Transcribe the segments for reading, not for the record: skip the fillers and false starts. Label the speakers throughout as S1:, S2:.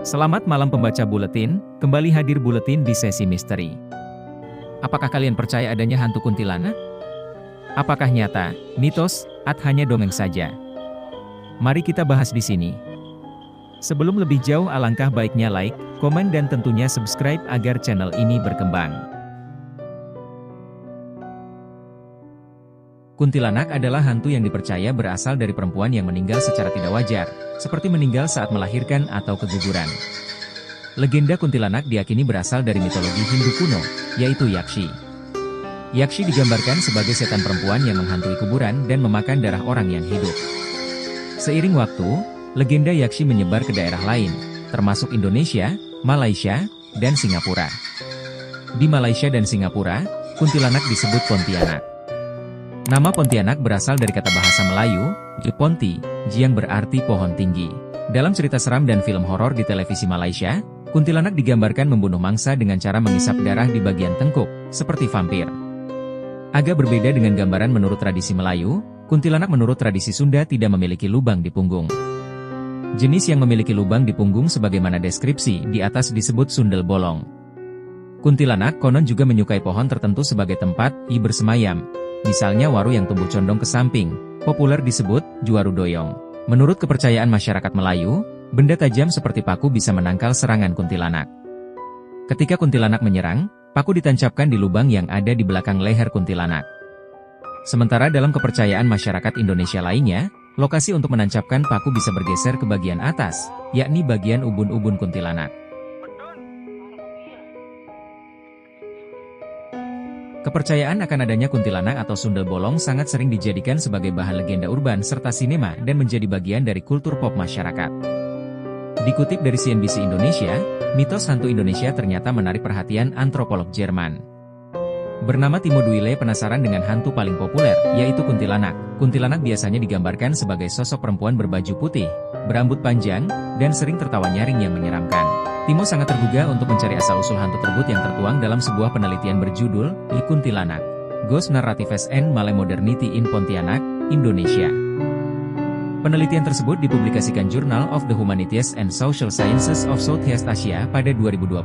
S1: Selamat malam pembaca buletin, kembali hadir buletin di sesi misteri. Apakah kalian percaya adanya hantu kuntilanak? Apakah nyata, mitos, atau hanya dongeng saja? Mari kita bahas di sini. Sebelum lebih jauh alangkah baiknya like, komen dan tentunya subscribe agar channel ini berkembang. Kuntilanak adalah hantu yang dipercaya berasal dari perempuan yang meninggal secara tidak wajar, seperti meninggal saat melahirkan atau keguguran. Legenda kuntilanak diyakini berasal dari mitologi Hindu kuno, yaitu Yakshi. Yakshi digambarkan sebagai setan perempuan yang menghantui kuburan dan memakan darah orang yang hidup. Seiring waktu, legenda Yakshi menyebar ke daerah lain, termasuk Indonesia, Malaysia, dan Singapura. Di Malaysia dan Singapura, kuntilanak disebut Pontianak. Nama Pontianak berasal dari kata bahasa Melayu, Ponti, yang berarti pohon tinggi. Dalam cerita seram dan film horor di televisi Malaysia, kuntilanak digambarkan membunuh mangsa dengan cara mengisap darah di bagian tengkuk, seperti vampir. Agak berbeda dengan gambaran menurut tradisi Melayu, kuntilanak menurut tradisi Sunda tidak memiliki lubang di punggung. Jenis yang memiliki lubang di punggung sebagaimana deskripsi di atas disebut sundel bolong. Kuntilanak konon juga menyukai pohon tertentu sebagai tempat bersemayam. Misalnya waru yang tumbuh condong ke samping, populer disebut juaru doyong. Menurut kepercayaan masyarakat Melayu, benda tajam seperti paku bisa menangkal serangan kuntilanak. Ketika kuntilanak menyerang, paku ditancapkan di lubang yang ada di belakang leher kuntilanak. Sementara dalam kepercayaan masyarakat Indonesia lainnya, lokasi untuk menancapkan paku bisa bergeser ke bagian atas, yakni bagian ubun-ubun kuntilanak. Kepercayaan akan adanya kuntilanak atau sundel bolong sangat sering dijadikan sebagai bahan legenda urban serta sinema dan menjadi bagian dari kultur pop masyarakat. Dikutip dari CNBC Indonesia, mitos hantu Indonesia ternyata menarik perhatian antropolog Jerman. Bernama Timo Duile penasaran dengan hantu paling populer, yaitu kuntilanak. Kuntilanak biasanya digambarkan sebagai sosok perempuan berbaju putih, berambut panjang, dan sering tertawa nyaring yang menyeramkan. Timo sangat tergugah untuk mencari asal-usul hantu tersebut yang tertuang dalam sebuah penelitian berjudul Kuntilanak, Ghost Narratives and Malemodernity in Pontianak, Indonesia. Penelitian tersebut dipublikasikan Journal of the Humanities and Social Sciences of Southeast Asia pada 2020.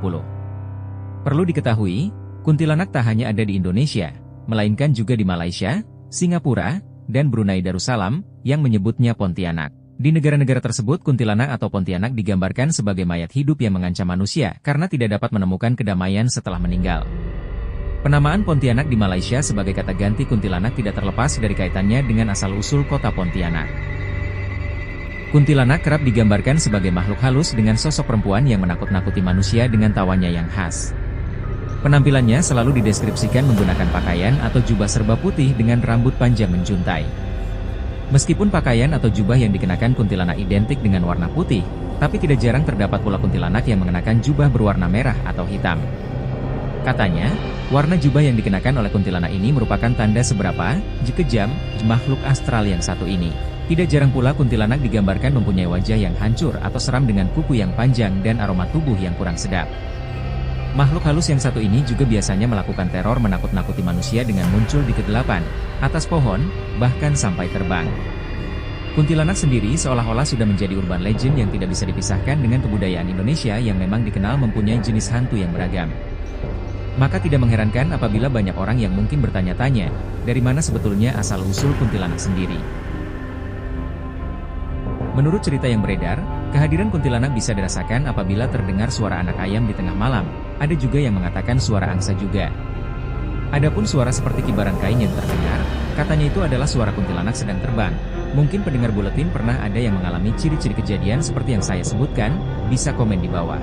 S1: Perlu diketahui, kuntilanak tak hanya ada di Indonesia, melainkan juga di Malaysia, Singapura, dan Brunei Darussalam, yang menyebutnya Pontianak. Di negara-negara tersebut kuntilanak atau Pontianak digambarkan sebagai mayat hidup yang mengancam manusia karena tidak dapat menemukan kedamaian setelah meninggal. Penamaan Pontianak di Malaysia sebagai kata ganti kuntilanak tidak terlepas dari kaitannya dengan asal-usul kota Pontianak. Kuntilanak kerap digambarkan sebagai makhluk halus dengan sosok perempuan yang menakut-nakuti manusia dengan tawanya yang khas. Penampilannya selalu dideskripsikan menggunakan pakaian atau jubah serba putih dengan rambut panjang menjuntai. Meskipun pakaian atau jubah yang dikenakan kuntilanak identik dengan warna putih, tapi tidak jarang terdapat pula kuntilanak yang mengenakan jubah berwarna merah atau hitam. Katanya, warna jubah yang dikenakan oleh kuntilanak ini merupakan tanda seberapa kejam makhluk astral yang satu ini. Tidak jarang pula kuntilanak digambarkan mempunyai wajah yang hancur atau seram dengan kuku yang panjang dan aroma tubuh yang kurang sedap. Makhluk halus yang satu ini juga biasanya melakukan teror menakut-nakuti manusia dengan muncul di kegelapan, atas pohon, bahkan sampai terbang. Kuntilanak sendiri seolah-olah sudah menjadi urban legend yang tidak bisa dipisahkan dengan kebudayaan Indonesia yang memang dikenal mempunyai jenis hantu yang beragam. Maka tidak mengherankan apabila banyak orang yang mungkin bertanya-tanya, dari mana sebetulnya asal-usul kuntilanak sendiri. Menurut cerita yang beredar, kehadiran kuntilanak bisa dirasakan apabila terdengar suara anak ayam di tengah malam. Ada juga yang mengatakan suara angsa juga. Adapun suara seperti kibaran kain yang terdengar, katanya itu adalah suara kuntilanak sedang terbang. Mungkin pendengar buletin pernah ada yang mengalami ciri-ciri kejadian seperti yang saya sebutkan, bisa komen di bawah.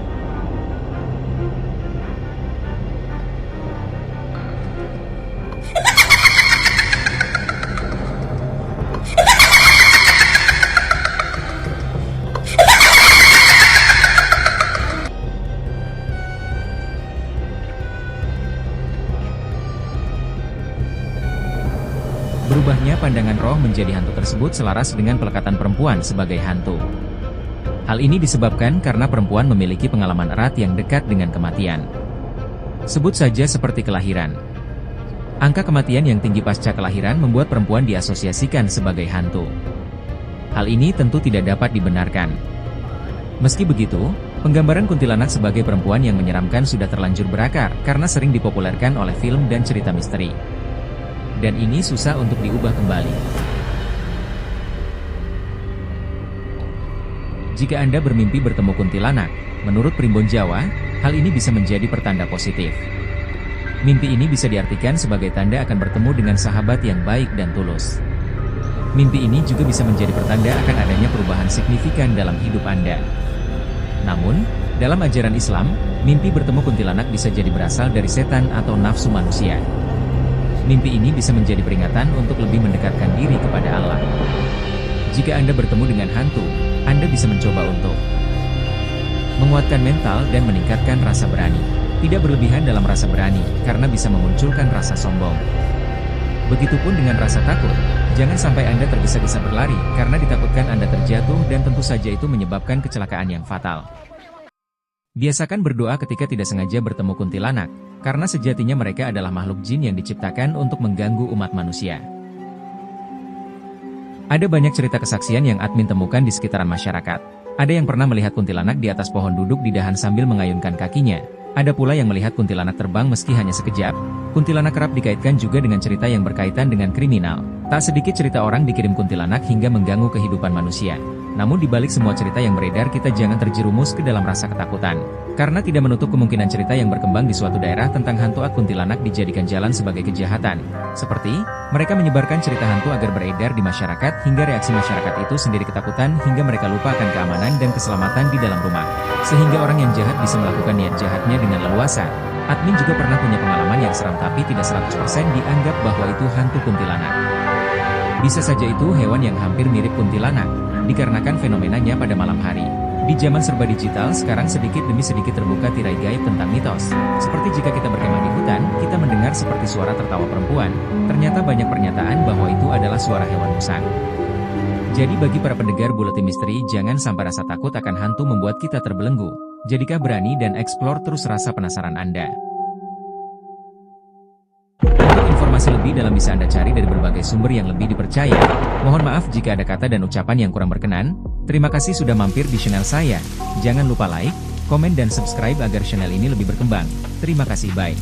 S1: Berubahnya pandangan roh menjadi hantu tersebut selaras dengan pelekatan perempuan sebagai hantu. Hal ini disebabkan karena perempuan memiliki pengalaman erat yang dekat dengan kematian. Sebut saja seperti kelahiran. Angka kematian yang tinggi pasca kelahiran membuat perempuan diasosiasikan sebagai hantu. Hal ini tentu tidak dapat dibenarkan. Meski begitu, Penggambaran kuntilanak sebagai perempuan yang menyeramkan sudah terlanjur berakar karena sering dipopulerkan oleh film dan cerita misteri. Dan ini susah untuk diubah kembali. Jika Anda bermimpi bertemu kuntilanak, menurut Primbon Jawa, hal ini bisa menjadi pertanda positif. Mimpi ini bisa diartikan sebagai tanda akan bertemu dengan sahabat yang baik dan tulus. Mimpi ini juga bisa menjadi pertanda akan adanya perubahan signifikan dalam hidup Anda. Namun, dalam ajaran Islam, mimpi bertemu kuntilanak bisa jadi berasal dari setan atau nafsu manusia. Mimpi ini bisa menjadi peringatan untuk lebih mendekatkan diri kepada Allah. Jika Anda bertemu dengan hantu, Anda bisa mencoba untuk menguatkan mental dan meningkatkan rasa berani. Tidak berlebihan dalam rasa berani, karena bisa memunculkan rasa sombong. Begitupun dengan rasa takut, jangan sampai Anda tergesa-gesa berlari, karena ditakutkan Anda terjatuh dan tentu saja itu menyebabkan kecelakaan yang fatal. Biasakan berdoa ketika tidak sengaja bertemu kuntilanak, karena sejatinya mereka adalah makhluk jin yang diciptakan untuk mengganggu umat manusia. Ada banyak cerita kesaksian yang admin temukan di sekitaran masyarakat. Ada yang pernah melihat kuntilanak di atas pohon duduk di dahan sambil mengayunkan kakinya. Ada pula yang melihat kuntilanak terbang meski hanya sekejap. Kuntilanak kerap dikaitkan juga dengan cerita yang berkaitan dengan kriminal. Tak sedikit cerita orang dikirim kuntilanak hingga mengganggu kehidupan manusia. Namun di balik semua cerita yang beredar, kita jangan terjerumus ke dalam rasa ketakutan. Karena tidak menutup kemungkinan cerita yang berkembang di suatu daerah tentang hantu atau kuntilanak dijadikan jalan sebagai kejahatan. Seperti, mereka menyebarkan cerita hantu agar beredar di masyarakat hingga reaksi masyarakat itu sendiri ketakutan hingga mereka lupa akan keamanan dan keselamatan di dalam rumah. Sehingga orang yang jahat bisa melakukan niat jahatnya dengan leluasa. Admin juga pernah punya pengalaman yang seram tapi tidak 100% dianggap bahwa itu hantu kuntilanak. Bisa saja itu hewan yang hampir mirip kuntilanak, dikarenakan fenomenanya pada malam hari. Di zaman serba digital sekarang sedikit demi sedikit terbuka tirai gaib tentang mitos. Seperti jika kita berkemah di hutan, kita mendengar seperti suara tertawa perempuan. Ternyata banyak pernyataan bahwa itu adalah suara hewan musang. Jadi bagi para pendengar Buletin Misteri, jangan sampai rasa takut akan hantu membuat kita terbelenggu. Jadikah berani dan eksplor terus rasa penasaran Anda. Untuk informasi lebih dalam bisa Anda cari dari berbagai sumber yang lebih dipercaya. Mohon maaf jika ada kata dan ucapan yang kurang berkenan. Terima kasih sudah mampir di channel saya. Jangan lupa like, komen dan subscribe agar channel ini lebih berkembang. Terima kasih, bye.